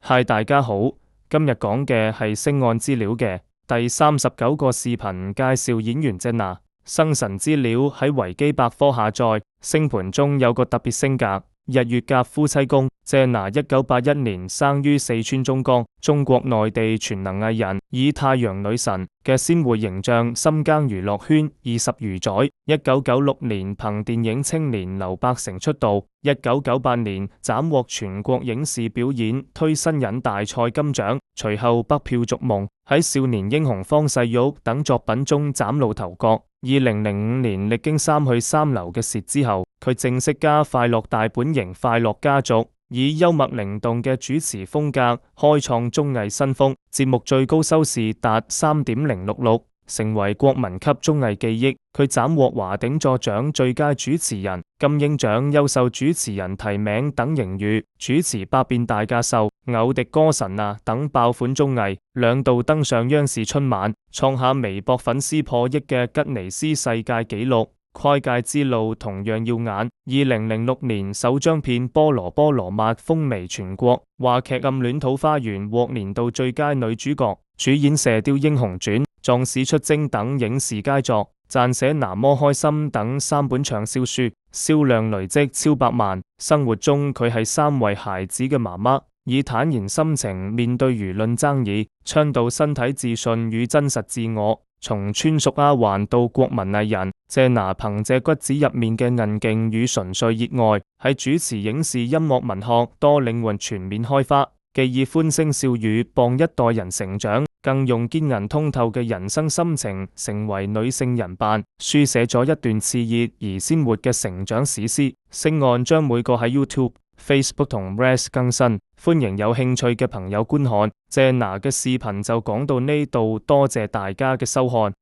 嗨，大家好，今日講嘅係星岸資料嘅第39個視頻，介紹演員謝娜。生辰資料喺維基百科下載。星盤中有個特別星格，日月夾夫妻宮。謝娜1981年生於四川中江，中國內地全能藝人，以太陽女神嘅鮮活形象深耕娛樂圈20餘載。1996年憑電影《青年劉伯承》出道，1998年斬獲全國影視表演推新人大賽金獎，隨後北漂逐夢，喺少年英雄方世玉等作品中嶄露頭角。2005年歷經3去3留嘅事之後，佢正式加快樂大本營快樂家族，以幽默靈動嘅主持風格開創綜藝新風，節目最高收視達3.066，成為國民級綜藝記憶。佢斬獲華鼎座獎最佳主持人、金鷹獎優秀主持人提名等榮譽，主持百變大咖秀、偶敵歌神啊等爆款綜藝，2度登上央視春晚，創下微博粉絲破億嘅吉尼斯世界紀錄。跨界之路同樣耀眼。2006年首張片《菠蘿菠蘿蜜》風靡全國，話劇《暗戀桃花源》獲年度最佳女主角，主演《射雕英雄傳》、《壯士出征》等影視佳作，撰寫《那麼開心》等3本暢銷書，銷量累積超百萬。生活中佢係3位孩子嘅媽媽，以坦然心情面對輿論爭議，倡導身體自信與真實自我。從村淑丫鬟到國民藝人，謝娜憑借骨子入面嘅韌勁與純粹熱愛，喺主持、影視、音樂、文學多領域全面開花，既以歡聲笑語幫一代人成長，更用堅韌通透嘅人生心情成為女性人辦，書寫咗一段熾熱而鮮活嘅成長史詩。星岸將每個喺 YouTube、Facebook 同 Reels 更新，歡迎有興趣嘅朋友觀看。謝娜嘅視頻就講到呢度，多謝大家嘅收看。